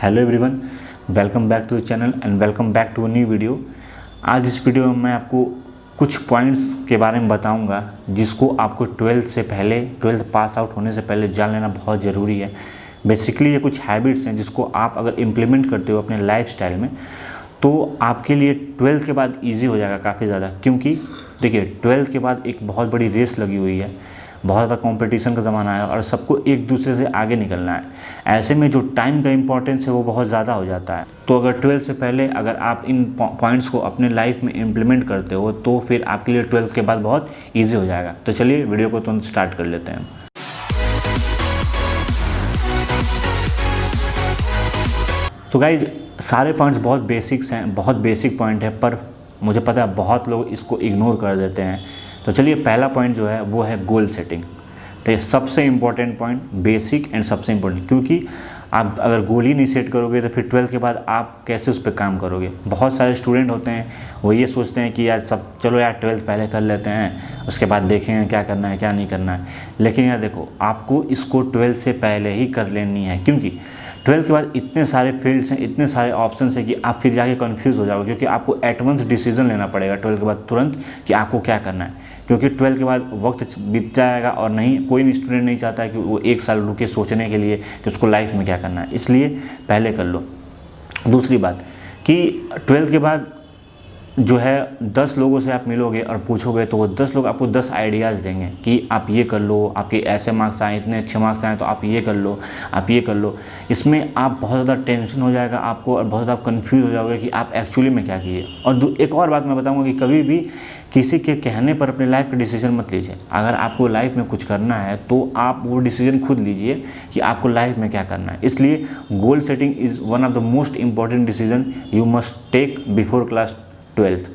Hello everyone, welcome back to the channel and welcome back to a new video. आज इस video में मैं आपको कुछ पॉइंट्स के बारे में बताऊंगा जिसको आपको 12th पास आउट होने से पहले जान लेना बहुत ज़रूरी है। बेसिकली ये कुछ हैबिट्स हैं जिसको आप अगर इम्प्लीमेंट करते हो अपने लाइफस्टाइल में तो आपके लिए 12th के बाद ईजी हो जाएगा काफ़ी ज़्यादा। क्योंकि देखिए 12th के बाद एक बहुत बड़ी रेस लगी हुई है, बहुत ज़्यादा कंपटीशन का ज़माना है और सबको एक दूसरे से आगे निकलना है। ऐसे में जो टाइम का इम्पोर्टेंस है वो बहुत ज़्यादा हो जाता है। तो अगर 12th से पहले अगर आप इन पॉइंट्स को अपने लाइफ में इम्प्लीमेंट करते हो तो फिर आपके लिए 12th के बाद बहुत ईजी हो जाएगा। तो चलिए वीडियो को तुरंत स्टार्ट कर लेते हैं। तो गाइज सारे पॉइंट्स बहुत बेसिक्स हैं, बहुत बेसिक पॉइंट है, पर मुझे पता है बहुत लोग इसको इग्नोर कर देते हैं। तो चलिए पहला पॉइंट जो है वो है गोल सेटिंग। तो ये सबसे इम्पॉर्टेंट पॉइंट, बेसिक एंड सबसे इम्पोर्टेंट, क्योंकि आप अगर गोल ही नहीं सेट करोगे तो फिर 12th के बाद आप कैसे उस पर काम करोगे। बहुत सारे स्टूडेंट होते हैं वो ये सोचते हैं कि यार सब चलो यार 12th पहले कर लेते हैं, उसके बाद देखेंगे क्या करना है क्या नहीं करना है। लेकिन यार देखो, आपको इसको 12th से पहले ही कर लेनी है, क्योंकि 12th के बाद इतने सारे फील्ड्स हैं, इतने सारे ऑप्शंस हैं कि आप फिर जाके कंफ्यूज हो जाओगे। क्योंकि आपको एट वंस डिसीजन लेना पड़ेगा 12th के बाद तुरंत कि आपको क्या करना है। क्योंकि 12th के बाद वक्त बीत जाएगा और नहीं, कोई भी स्टूडेंट नहीं चाहता है कि वो एक साल रुके सोचने के लिए कि उसको लाइफ में क्या करना है, इसलिए पहले कर लो। दूसरी बात कि 12th के बाद जो है 10 लोगों से आप मिलोगे और पूछोगे तो वो 10 लोग आपको 10 आइडियाज़ देंगे कि आप ये कर लो, आपके ऐसे मार्क्स आए, इतने अच्छे मार्क्स आए तो आप ये कर लो, आप ये कर लो। इसमें आप बहुत ज़्यादा टेंशन हो जाएगा आपको और बहुत ज़्यादा कंफ्यूज हो जाओगे कि आप एक्चुअली में क्या किए। और एक और बात मैं बताऊँगा कि कभी भी किसी के कहने पर अपने लाइफ का डिसीजन मत लीजिए। अगर आपको लाइफ में कुछ करना है तो आप वो डिसीजन खुद लीजिए कि आपको लाइफ में क्या करना है। इसलिए goal setting is one of the most important decision you must take before class 12th।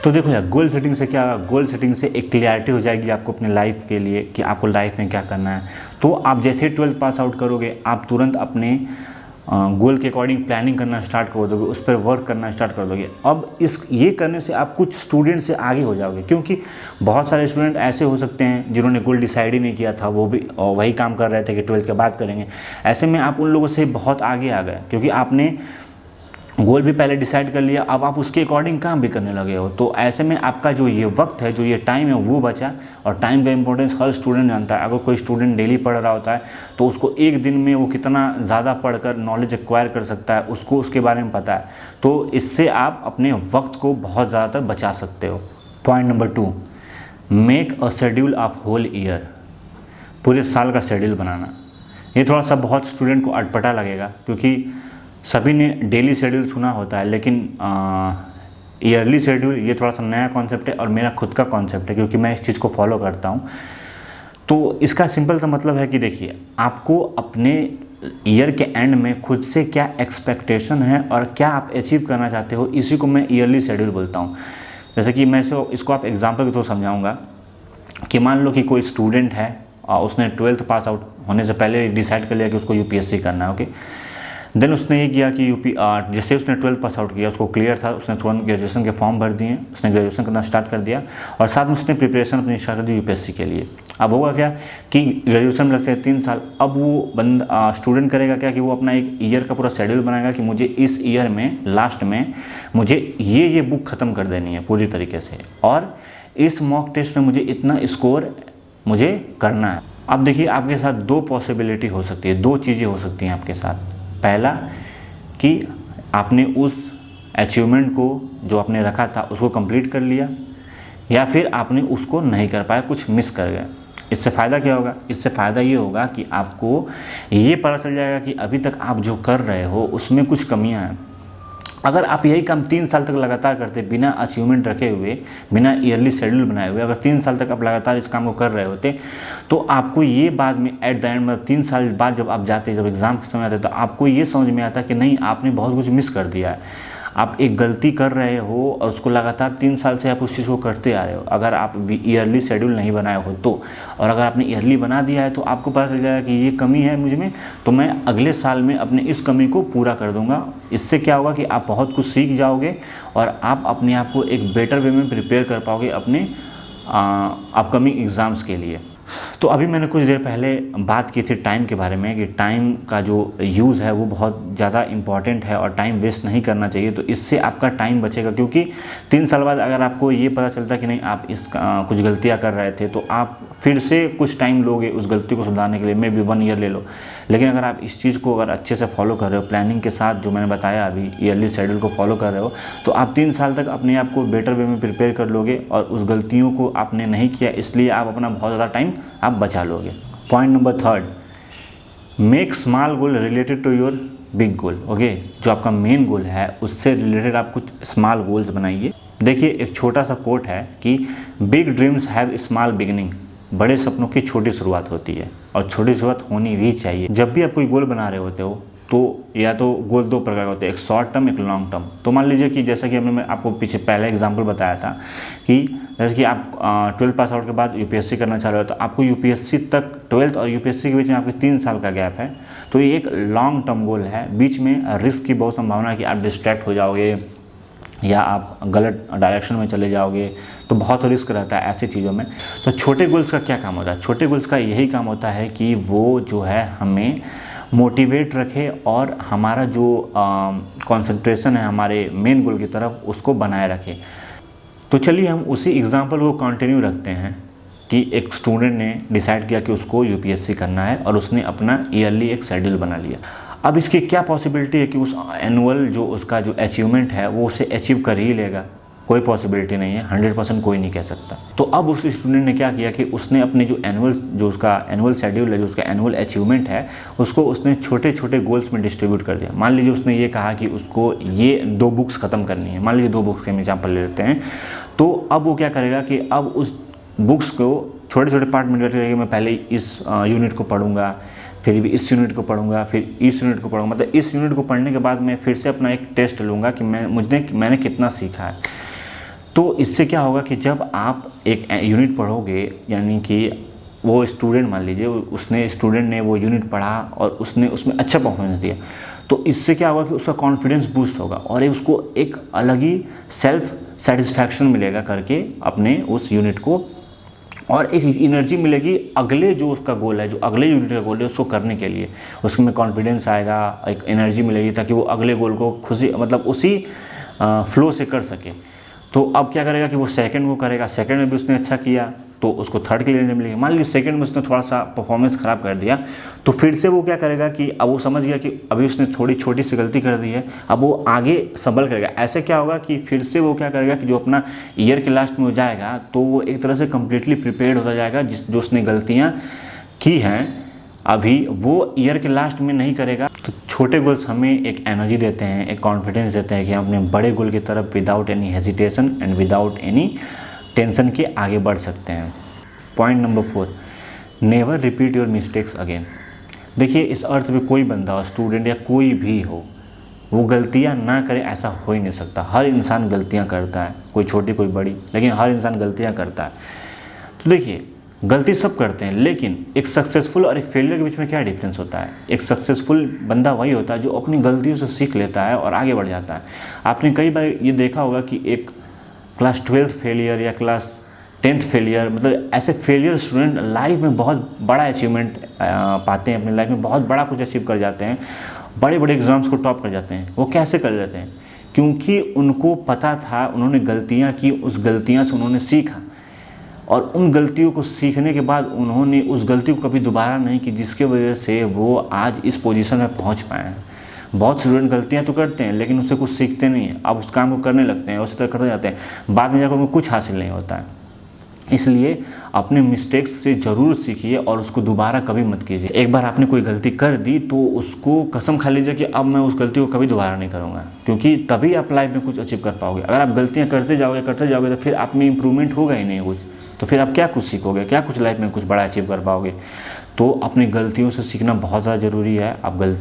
तो देखो यार, गोल सेटिंग से क्या, गोल सेटिंग से एक क्लियरिटी हो जाएगी आपको अपने लाइफ के लिए कि आपको लाइफ में क्या करना है। तो आप जैसे ही 12th पास आउट करोगे आप तुरंत अपने गोल के अकॉर्डिंग प्लानिंग करना स्टार्ट कर दोगे, उस पर वर्क करना स्टार्ट कर दोगे। अब ये करने से आप कुछ स्टूडेंट से आगे हो जाओगे, क्योंकि बहुत सारे स्टूडेंट ऐसे हो सकते हैं जिन्होंने गोल डिसाइड ही नहीं किया था, वो भी वही काम कर रहे थे कि 12th के बाद करेंगे। ऐसे में आप उन लोगों से बहुत आगे आ गए, क्योंकि आपने गोल भी पहले डिसाइड कर लिया, अब आप उसके अकॉर्डिंग काम भी करने लगे हो। तो ऐसे में आपका जो ये वक्त है, जो ये टाइम है वो बचा। और टाइम का इंपॉर्टेंस हर स्टूडेंट जानता है। अगर कोई स्टूडेंट डेली पढ़ रहा होता है तो उसको एक दिन में वो कितना ज़्यादा पढ़कर नॉलेज एक्वायर कर सकता है, उसको उसके बारे में पता है। तो इससे आप अपने वक्त को बहुत ज़्यादातर बचा सकते हो। Point number 2, make a schedule of whole year. पूरे साल का शेड्यूल बनाना। ये थोड़ा सा बहुत स्टूडेंट को अटपटा लगेगा, क्योंकि सभी ने डेली शेड्यूल सुना होता है, लेकिन ईयरली शेड्यूल ये थोड़ा सा नया कॉन्सेप्ट है और मेरा खुद का कॉन्सेप्ट है, क्योंकि मैं इस चीज़ को फॉलो करता हूँ। तो इसका सिंपल सा मतलब है कि देखिए, आपको अपने ईयर के एंड में खुद से क्या एक्सपेक्टेशन है और क्या आप अचीव करना चाहते हो, इसी को मैं ईयरली शेड्यूल बोलता हूँ। जैसे कि मैं इसको आप एग्जाम्पल के थ्रू समझाऊँगा कि मान लो कि कोई स्टूडेंट है और उसने 12th पास आउट होने से पहले डिसाइड कर लिया कि उसको यूपीएससी करना है। ओके, देन उसने ये किया कि जैसे उसने 12th पास आउट किया, उसको क्लियर था, उसने तुरंत ग्रेजुएशन के फॉर्म भर दिए, उसने ग्रेजुएशन करना स्टार्ट कर दिया और साथ में उसने प्रिपरेशन अपनी स्टार्ट कर दी यूपीएससी के लिए। अब होगा क्या कि ग्रेजुएशन में लगते हैं 3 साल। अब वो स्टूडेंट करेगा क्या कि वो अपना एक ईयर का पूरा शेड्यूल बनाएगा कि मुझे इस ईयर में लास्ट में मुझे ये बुक ख़त्म कर देनी है पूरी तरीके से, और इस मॉक टेस्ट में मुझे इतना स्कोर मुझे करना है। अब देखिए, आपके साथ 2 पॉसिबिलिटी हो सकती है, 2 चीज़ें हो सकती हैं आपके साथ। पहला कि आपने उस अचीवमेंट को जो आपने रखा था उसको कंप्लीट कर लिया, या फिर आपने उसको नहीं कर पाया, कुछ मिस कर गए। इससे फ़ायदा क्या होगा? इससे फ़ायदा ये होगा कि आपको ये पता चल जाएगा कि अभी तक आप जो कर रहे हो उसमें कुछ कमियां हैं। अगर आप यही काम 3 साल तक लगातार करते, बिना अचीवमेंट रखे हुए, बिना ईयरली शेड्यूल बनाए हुए, अगर 3 साल तक आप लगातार इस काम को कर रहे होते तो आपको ये बाद में एट द एंड में 3 साल बाद जब आप जाते, जब एग्ज़ाम के समय आते, तो आपको ये समझ में आता कि नहीं, आपने बहुत कुछ मिस कर दिया है। आप एक गलती कर रहे हो और उसको लगातार 3 साल से आप उस चीज़ को करते आ रहे हो। अगर आप ईयरली शेड्यूल नहीं बनाए हो तो, और अगर आपने ईयरली बना दिया है तो आपको पता चल जाएगा कि ये कमी है मुझ में, तो मैं अगले साल में अपने इस कमी को पूरा कर दूंगा। इससे क्या होगा कि आप बहुत कुछ सीख जाओगे और आप अपने आप को एक बेटर वे में प्रिपेयर कर पाओगे अपने अपकमिंग एग्ज़ाम्स के लिए। तो अभी मैंने कुछ देर पहले बात की थी टाइम के बारे में कि टाइम का जो यूज़ है वो बहुत ज़्यादा इम्पॉर्टेंट है और टाइम वेस्ट नहीं करना चाहिए। तो इससे आपका टाइम बचेगा, क्योंकि 3 साल बाद अगर आपको ये पता चलता कि नहीं आप कुछ गलतियाँ कर रहे थे तो आप फिर से कुछ टाइम लोगे उस गलती को सुधारने के लिए, मे बी 1 ईयर ले लो। लेकिन अगर आप इस चीज़ को अगर अच्छे से फॉलो कर रहे हो, प्लानिंग के साथ जो मैंने बताया अभी ईयरली शेड्यूल को फॉलो कर रहे हो, तो आप 3 साल तक अपने आप को बेटर वे में प्रिपेयर कर लोगे और उस गलतियों को आपने नहीं किया, इसलिए आप अपना बहुत ज़्यादा टाइम आप बचा लोगे। Point number 3, make small goal related to your big goal. Okay, जो आपका मेन गोल है उससे रिलेटेड आप कुछ स्मॉल गोल्स बनाइए। देखिए, एक छोटा सा कोट है कि big dreams have small beginning, बड़े सपनों की छोटी शुरुआत होती है और छोटी शुरुआत होनी भी चाहिए। जब भी आप कोई गोल बना रहे होते हो तो या तो गोल 2 प्रकार के होते हैं, एक शॉर्ट टर्म एक लॉन्ग टर्म। तो मान लीजिए कि जैसा कि मैं आपको पीछे पहले एग्जांपल बताया था कि जैसे कि आप 12th पास आउट के बाद यूपीएससी करना चाह रहे हो, तो आपको यूपीएससी तक 12th और यूपीएससी के बीच में आपके 3 साल का गैप है। तो ये एक लॉन्ग टर्म गोल है। बीच में रिस्क की बहुत संभावना है कि आप डिस्ट्रैक्ट हो जाओगे या आप गलत डायरेक्शन में चले जाओगे, तो बहुत रिस्क रहता है ऐसी चीज़ों में। तो छोटे गोल्स का क्या काम होता है? छोटे गोल्स का यही काम होता है कि वो जो है हमें मोटिवेट रखे और हमारा जो कंसंट्रेशन है हमारे मेन गोल की तरफ उसको बनाए रखे। तो चलिए हम उसी एग्जांपल को कंटिन्यू रखते हैं कि एक स्टूडेंट ने डिसाइड किया कि उसको यूपीएससी करना है और उसने अपना ईयरली एक शेड्यूल बना लिया। अब इसकी क्या पॉसिबिलिटी है कि उस एनुअल जो उसका जो अचीवमेंट है वो उसे अचीव कर ही लेगा? कोई पॉसिबिलिटी नहीं है, 100% कोई नहीं कह सकता। तो अब उस स्टूडेंट ने क्या किया कि उसने अपने जो उसका एनुअल शेड्यूल है, जो उसका एनुअल अचीवमेंट है, उसको उसने छोटे छोटे गोल्स में डिस्ट्रीब्यूट कर दिया। मान लीजिए उसने ये कहा कि उसको ये 2 बुक्स ख़त्म करनी है, मान लीजिए 2 बुक्स के हम एग्जाम्पल ले लेते हैं। तो अब वो क्या करेगा कि अब उस बुक्स को छोटे छोटे पार्ट में डिवाइड करेगा। मैं पहले इस यूनिट को पढ़ूंगा, फिर भी इस यूनिट को पढ़ूंगा, फिर इस यूनिट को पढ़ूंगा। मतलब इस यूनिट को पढ़ने के बाद मैं फिर से अपना एक टेस्ट लूँगा कि मैंने कितना सीखा है। तो इससे क्या होगा कि जब आप एक यूनिट पढ़ोगे, यानी कि वो स्टूडेंट मान लीजिए स्टूडेंट ने वो यूनिट पढ़ा और उसने उसमें अच्छा परफॉर्मेंस दिया, तो इससे क्या होगा कि उसका कॉन्फिडेंस बूस्ट होगा और उसको एक अलग ही सेल्फ सेटिस्फैक्शन मिलेगा करके अपने उस यूनिट को, और एक एनर्जी मिलेगी अगले जो उसका गोल है, जो अगले यूनिट का गोल है उसको करने के लिए। उसमें कॉन्फिडेंस आएगा, एक एनर्जी मिलेगी ताकि वो अगले गोल को खुशी मतलब उसी फ्लो से कर सके। तो अब क्या करेगा कि वो सेकंड को करेगा, सेकंड में भी उसने अच्छा किया तो उसको थर्ड के लिए नहीं मिलेगी। मान लीजिए सेकंड में उसने थोड़ा सा परफॉर्मेंस ख़राब कर दिया, तो फिर से वो क्या करेगा कि अब वो समझ गया कि अभी उसने थोड़ी छोटी सी गलती कर दी है, अब वो आगे संभल करेगा। ऐसे क्या होगा कि फिर से वो क्या करेगा कि जो अपना ईयर के लास्ट में हो जाएगा तो वो एक तरह से कम्प्लीटली प्रिपेयर्ड होता जाएगा। जो उसने गलतियाँ की हैं अभी वो ईयर के लास्ट में नहीं करेगा। तो छोटे गोल्स हमें एक एनर्जी देते हैं, एक कॉन्फिडेंस देते हैं कि हम अपने बड़े गोल की तरफ without any hesitation and without any tension के आगे बढ़ सकते हैं। Point number 4, never repeat your mistakes again. देखिए, इस अर्थ में कोई बंदा हो, स्टूडेंट या कोई भी हो, वो गलतियाँ ना करे ऐसा हो ही नहीं सकता। हर इंसान गलतियाँ करता है, कोई छोटी कोई बड़ी, लेकिन हर इंसान गलतियाँ करता है। तो देखिए, गलती सब करते हैं, लेकिन एक सक्सेसफुल और एक फेलियर के बीच में क्या डिफरेंस होता है? एक सक्सेसफुल बंदा वही होता है जो अपनी गलतियों से सीख लेता है और आगे बढ़ जाता है। आपने कई बार ये देखा होगा कि एक क्लास 12th फेलियर या क्लास 10th फेलियर, मतलब ऐसे फेलियर स्टूडेंट लाइफ में बहुत बड़ा अचीवमेंट पाते हैं, अपनी लाइफ में बहुत बड़ा कुछ अचीव कर जाते हैं, बड़े बड़े एग्जाम्स को टॉप कर जाते हैं। वो कैसे कर जाते हैं? क्योंकि उनको पता था, उन्होंने गलतियाँ की, उस गलतियाँ से उन्होंने सीखा और उन गलतियों को सीखने के बाद उन्होंने उस गलती को कभी दोबारा नहीं की, जिसके वजह से वो आज इस पोजीशन में पहुंच पाए हैं। बहुत स्टूडेंट गलतियां तो करते हैं लेकिन उससे कुछ सीखते नहीं हैं, अब उस काम को करने लगते हैं, उसी तरह करते जाते हैं, बाद में जाकर उनको कुछ हासिल नहीं होता है। इसलिए अपने मिस्टेक्स से ज़रूर सीखिए और उसको दोबारा कभी मत कीजिए। एक बार आपने कोई गलती कर दी तो उसको कसम खा लीजिए कि अब मैं उस गलती को कभी दोबारा नहीं करूँगा, क्योंकि तभी आप लाइफ में कुछ अचीव कर पाओगे। अगर आप गलतियाँ करते जाओगे तो फिर आप में इंप्रूवमेंट होगा ही नहीं कुछ, तो फिर आप क्या कुछ सीखोगे, क्या कुछ लाइफ में कुछ बड़ा अचीव कर पाओगे। तो अपनी गलतियों से सीखना बहुत ज़्यादा ज़रूरी है। आप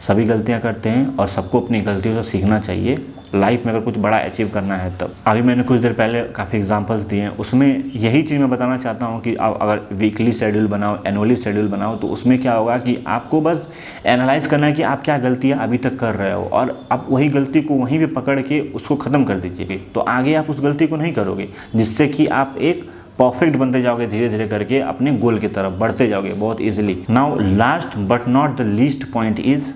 सभी गलतियां करते हैं और सबको अपनी गलतियों से सीखना चाहिए लाइफ में अगर कुछ बड़ा अचीव करना है तब। अभी मैंने कुछ देर पहले काफ़ी एग्जांपल्स दिए हैं, उसमें यही चीज़ मैं बताना चाहता हूँ कि आप अगर वीकली शेड्यूल बनाओ, एनुअली शेड्यूल बनाओ, तो उसमें क्या होगा कि आपको बस एनालाइज करना है कि आप क्या गलतियाँ अभी तक कर रहे हो और आप वही गलती को वहीं पर पकड़ के उसको ख़त्म कर दीजिए। तो आगे आप उस गलती को नहीं करोगे, जिससे कि आप एक परफेक्ट बनते जाओगे धीरे धीरे करके, अपने गोल की तरफ बढ़ते जाओगे बहुत easily. Now last but not the least point is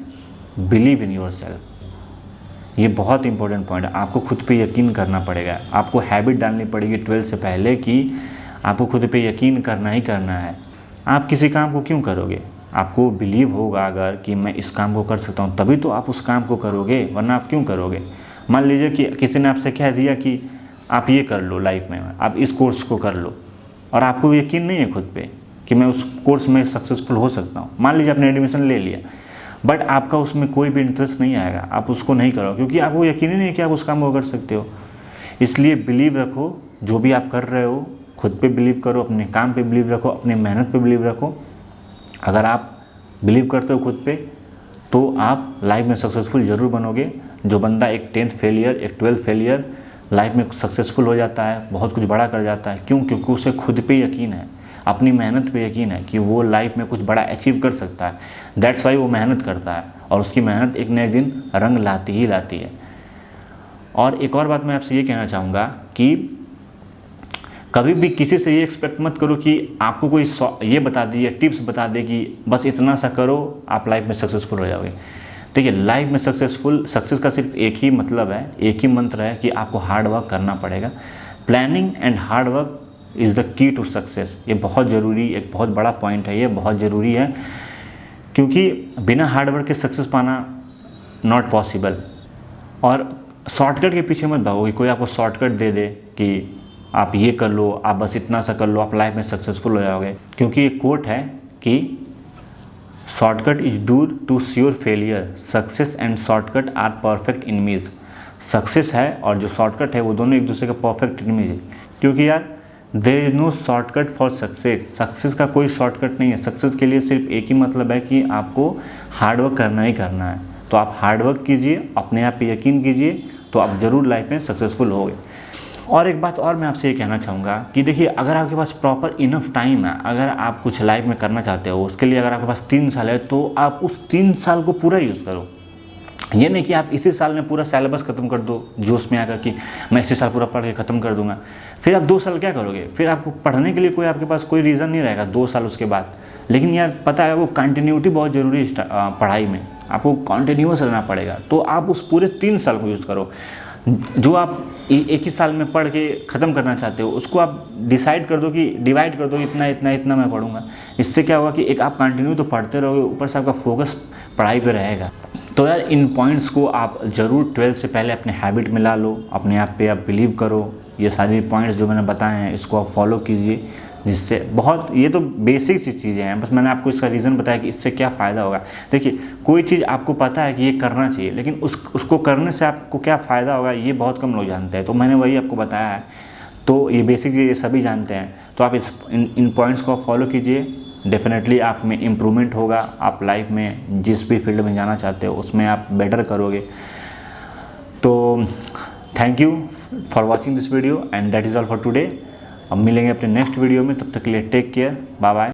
believe in your self. ये बहुत इंपॉर्टेंट पॉइंट है, आपको खुद पे यकीन करना पड़ेगा। आपको हैबिट डालनी पड़ेगी 12 से पहले कि आपको खुद पे यकीन करना ही करना है। आप किसी काम को क्यों करोगे? आपको बिलीव होगा अगर कि मैं इस काम को कर सकता हूँ, तभी तो आप उस काम को करोगे, वरना आप क्यों करोगे? मान लीजिए कि किसी ने आपसे कह दिया कि आप ये कर लो लाइफ में, आप इस कोर्स को कर लो, और आपको यकीन नहीं है खुद पे कि मैं उस कोर्स में सक्सेसफुल हो सकता हूँ। मान लीजिए आपने एडमिशन ले लिया, बट आपका उसमें कोई भी इंटरेस्ट नहीं आएगा, आप उसको नहीं करोगे क्योंकि आपको यकीन ही नहीं है कि आप उस काम को कर सकते हो। इसलिए बिलीव रखो, जो भी आप कर रहे हो खुद पे बिलीव करो, अपने काम पे बिलीव रखो, अपने मेहनत पे बिलीव रखो। अगर आप बिलीव करते हो खुद पे तो आप लाइफ में सक्सेसफुल ज़रूर बनोगे। जो बंदा एक 10th फेलियर, एक 12th फेलियर लाइफ में सक्सेसफुल हो जाता है, बहुत कुछ बड़ा कर जाता है, क्यों? क्योंकि उसे खुद पे यकीन है, अपनी मेहनत पे यकीन है कि वो लाइफ में कुछ बड़ा अचीव कर सकता है। दैट्स वाई वो मेहनत करता है, और उसकी मेहनत एक न एक दिन रंग लाती ही लाती है। और एक और बात मैं आपसे ये कहना चाहूँगा कि कभी भी किसी से ये एक्सपेक्ट मत करो कि आपको कोई ये बता दे या टिप्स बता दे कि बस इतना सा करो आप लाइफ में सक्सेसफुल हो जाओगे। देखिए, लाइफ में सक्सेस का सिर्फ एक ही मतलब है, एक ही मंत्र है कि आपको हार्ड वर्क करना पड़ेगा। Planning and hard work is the key to success. ये बहुत ज़रूरी, एक बहुत बड़ा पॉइंट है, ये बहुत ज़रूरी है, क्योंकि बिना हार्ड वर्क के सक्सेस पाना नॉट पॉसिबल। और शॉर्टकट के पीछे मत भागो कि कोई आपको शॉर्टकट दे दे कि आप ये कर लो, आप बस इतना सा कर लो, आप लाइफ में सक्सेसफुल हो जाओगे। क्योंकि एक कोट है कि shortcut is due to sure failure, success and shortcut are perfect enemies. Success है और जो शॉर्टकट है वो दोनों एक दूसरे के परफेक्ट एनिमीज है। क्योंकि यार there is no shortcut for success. Success का कोई शॉर्टकट नहीं है। सक्सेस के लिए सिर्फ एक ही मतलब है कि आपको हार्डवर्क करना ही करना है। तो आप हार्डवर्क कीजिए, अपने आप पे यकीन कीजिए, तो आप ज़रूर लाइफ में सक्सेसफुल होगे। और एक बात और मैं आपसे ये कहना चाहूँगा कि देखिए, अगर आपके पास प्रॉपर इनफ टाइम है, अगर आप कुछ लाइफ में करना चाहते हो, उसके लिए अगर आपके पास 3 साल है, तो आप उस 3 साल को पूरा यूज़ करो। ये नहीं कि आप इसी साल में पूरा सिलेबस ख़त्म कर दो, जोश में आकर कि मैं इसी साल पूरा पढ़ के ख़त्म कर दूंगा। फिर आप 2 साल क्या करोगे? फिर आपको पढ़ने के लिए कोई आपके पास कोई रीज़न नहीं रहेगा 2 साल उसके बाद। लेकिन यार पता है, वो कंटिन्यूटी बहुत ज़रूरी है पढ़ाई में, आपको कंटिन्यूस रहना पड़ेगा। तो आप उस पूरे 3 साल को यूज़ करो। जो आप एक ही साल में पढ़ के ख़त्म करना चाहते हो, उसको आप डिवाइड कर दो, इतना इतना इतना मैं पढ़ूंगा। इससे क्या होगा कि एक आप कंटिन्यू तो पढ़ते रहोगे, ऊपर से आपका फोकस पढ़ाई पे रहेगा। तो यार इन पॉइंट्स को आप ज़रूर 12 से पहले अपने हैबिट में ला लो, अपने आप पे आप बिलीव करो। ये सारी पॉइंट्स जो मैंने बताए हैं इसको आप फॉलो कीजिए, जिससे बहुत, ये तो बेसिक सी चीज़ें हैं, बस मैंने आपको इसका रीज़न बताया कि इससे क्या फ़ायदा होगा। देखिए, कोई चीज़ आपको पता है कि ये करना चाहिए, लेकिन उसको करने से आपको क्या फ़ायदा होगा ये बहुत कम लोग जानते हैं। तो मैंने वही आपको बताया है। तो ये बेसिक चीज़ ये सभी जानते हैं। तो आप इन पॉइंट्स को फॉलो कीजिए, डेफिनेटली आप में इम्प्रूवमेंट होगा। आप लाइफ में जिस भी फील्ड में जाना चाहते हो उसमें आप बेटर करोगे। तो thank you for watching this video and that is all for today. अब मिलेंगे अपने नेक्स्ट वीडियो में, तब तक के लिए टेक केयर, बाय बाय।